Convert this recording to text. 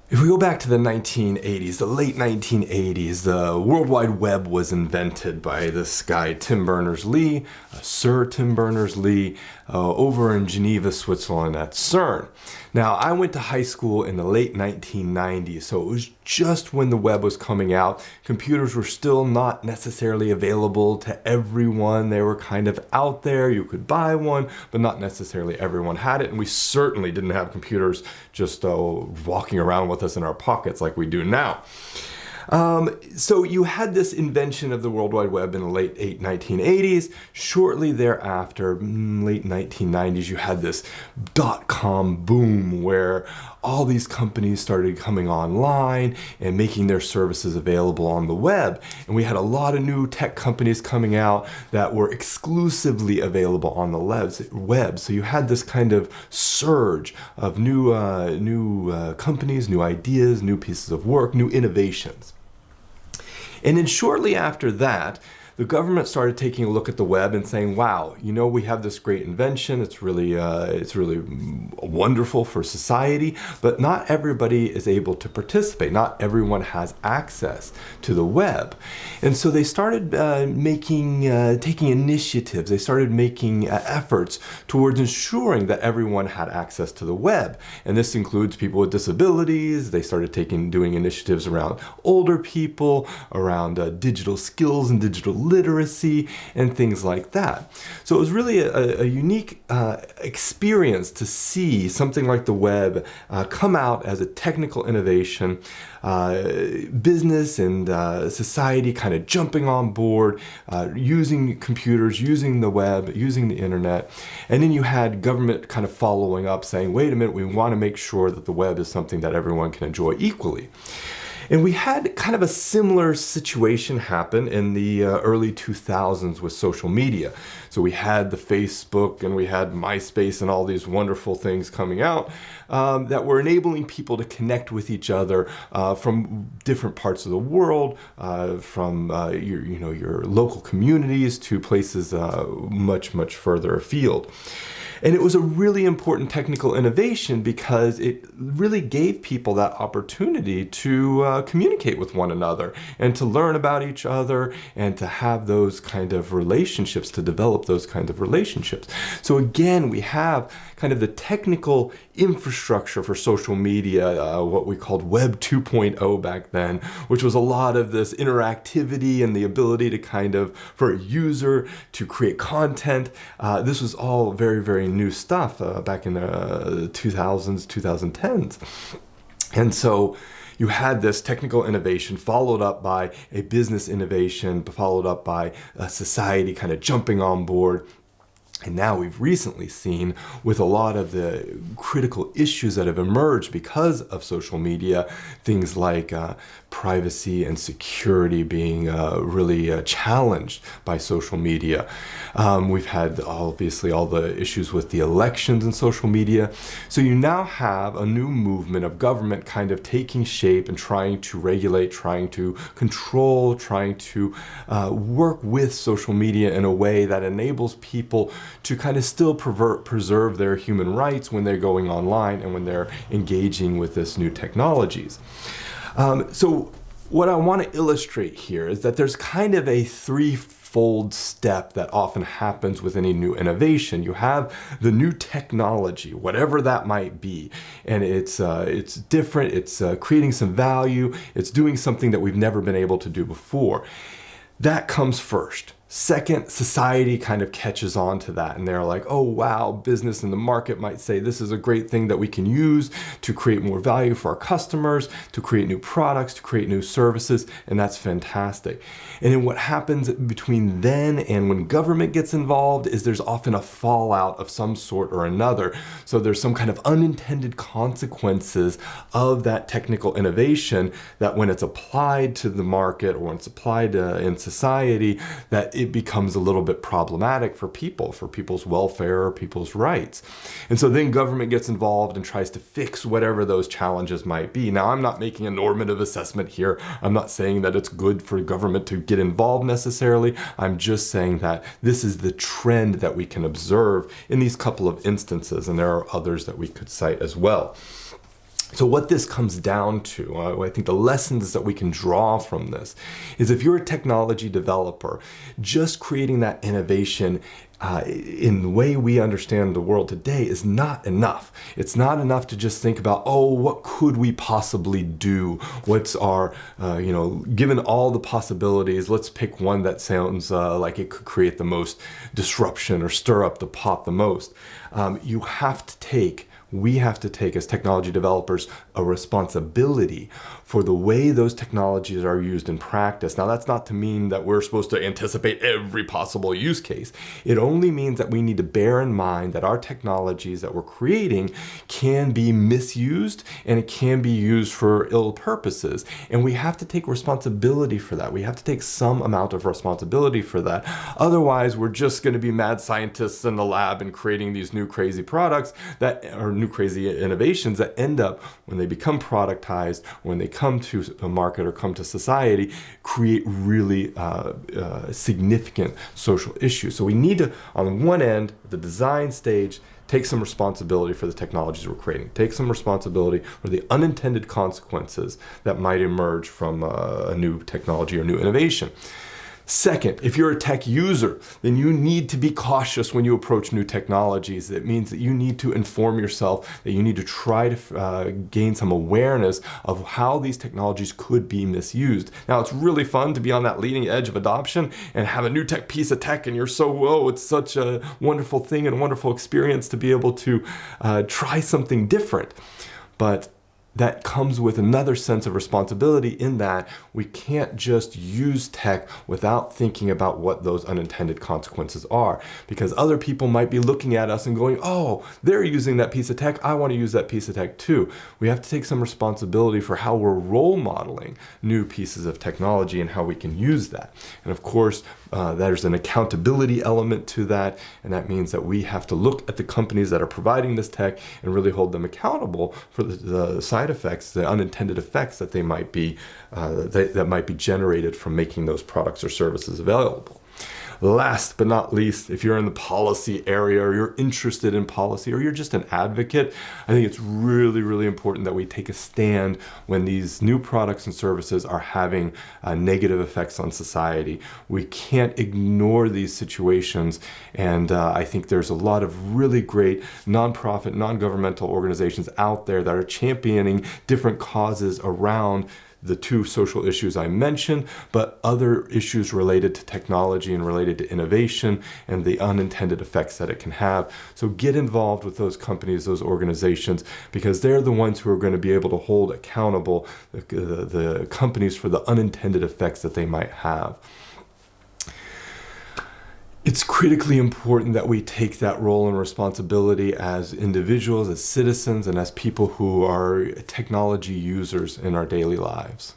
If we go back to the 1980s, the late 1980s, the World Wide Web was invented by this guy, Tim Berners-Lee, Sir Tim Berners-Lee, over in Geneva, Switzerland at CERN. Now, I went to high school in the late 1990s, so it was just when the web was coming out. Computers were still not necessarily available to everyone. They were kind of out there. You could buy one, but not necessarily everyone had it. And we certainly didn't have computers just walking around with us in our pockets like we do now. So you had this invention of the World Wide Web in the late 1980s. Shortly thereafter, late 1990s, you had this dot-com boom where all these companies started coming online and making their services available on the web. And we had a lot of new tech companies coming out that were exclusively available on the web. So you had this kind of surge of new companies, new ideas, new pieces of work, new innovations. And then shortly after that, the government started taking a look at the web and saying, wow, we have this great invention. It's really wonderful for society, but not everybody is able to participate. Not everyone has access to the web. And so they started taking initiatives. They started making efforts towards ensuring that everyone had access to the web. And this includes people with disabilities. They started doing initiatives around older people, around digital skills and digital literacy and things like that. So it was really a unique experience to see something like the web come out as a technical innovation, business and society kind of jumping on board, using computers, using the web, using the internet. And then you had government kind of following up saying, wait a minute, we want to make sure that the web is something that everyone can enjoy equally. And we had kind of a similar situation happen in the early 2000s with social media. So we had the Facebook and we had MySpace and all these wonderful things coming out that were enabling people to connect with each other from different parts of the world, from your local communities to places much, much further afield. And it was a really important technical innovation because it really gave people that opportunity to communicate with one another and to learn about each other and to have those kind of relationships, to develop those kind of relationships. So again, we have kind of the technical infrastructure for social media, what we called Web 2.0 back then, which was a lot of this interactivity and the ability to for a user to create content. This was all very, very new stuff back in the 2000s, 2010s. And so you had this technical innovation followed up by a business innovation, followed up by a society kind of jumping on board. And now we've recently seen with a lot of the critical issues that have emerged because of social media, things like privacy and security being really challenged by social media. We've had obviously all the issues with the elections and social media. So you now have a new movement of government kind of taking shape and trying to regulate, trying to control, trying to work with social media in a way that enables people to kind of still preserve their human rights when they're going online and when they're engaging with this new technologies. So what I want to illustrate here is that there's kind of a threefold step that often happens with any new innovation. You have the new technology, whatever that might be, and it's different, it's creating some value, it's doing something that we've never been able to do before. That comes first. Second, society kind of catches on to that and they're like, oh wow, business and the market might say this is a great thing that we can use to create more value for our customers, to create new products, to create new services, and that's fantastic. And then what happens between then and when government gets involved is there's often a fallout of some sort or another. So there's some kind of unintended consequences of that technical innovation that when it's applied to the market or when it's applied in society, that it becomes a little bit problematic for people's welfare or people's rights. And so then government gets involved and tries to fix whatever those challenges might be. Now, I'm not making a normative assessment here. I'm not saying that it's good for government to get involved necessarily. I'm just saying that this is the trend that we can observe in these couple of instances, and there are others that we could cite as well. So what this comes down to, I think the lessons that we can draw from this is, if you're a technology developer, just creating that innovation in the way we understand the world today is not enough. It's not enough to just think about, oh, what could we possibly do? What's our, given all the possibilities, let's pick one that sounds like it could create the most disruption or stir up the pot the most. We have to take, as technology developers, a responsibility for the way those technologies are used in practice. Now, that's not to mean that we're supposed to anticipate every possible use case. It only means that we need to bear in mind that our technologies that we're creating can be misused, and it can be used for ill purposes. And we have to take responsibility for that. We have to take some amount of responsibility for that. Otherwise, we're just going to be mad scientists in the lab and creating these new crazy products that are new crazy innovations that end up, when they become productized, when they come to a market or come to society, create really significant social issues. So we need to, on one end, the design stage, take some responsibility for the technologies we're creating. Take some responsibility for the unintended consequences that might emerge from a new technology or new innovation. Second, if you're a tech user, then you need to be cautious when you approach new technologies. It means that you need to inform yourself, that you need to try to gain some awareness of how these technologies could be misused. Now, it's really fun to be on that leading edge of adoption and have a new piece of tech, and you're so, whoa, it's such a wonderful thing and a wonderful experience to be able to try something different. But that comes with another sense of responsibility, in that we can't just use tech without thinking about what those unintended consequences are, because other people might be looking at us and going, oh, they're using that piece of tech, I want to use that piece of tech too. We have to take some responsibility for how we're role modeling new pieces of technology and how we can use that. And of course, there's an accountability element to that, and that means that we have to look at the companies that are providing this tech and really hold them accountable for the side effects, the unintended effects that they might be that might be generated from making those products or services available. Last but not least, if you're in the policy area, or you're interested in policy, or you're just an advocate, I think it's really, really important that we take a stand when these new products and services are having negative effects on society. We can't ignore these situations, and I think there's a lot of really great nonprofit, non-governmental organizations out there that are championing different causes around the two social issues I mentioned, but other issues related to technology and related to innovation and the unintended effects that it can have. So get involved with those companies, those organizations, because they're the ones who are going to be able to hold accountable the companies for the unintended effects that they might have. It's critically important that we take that role and responsibility as individuals, as citizens, and as people who are technology users in our daily lives.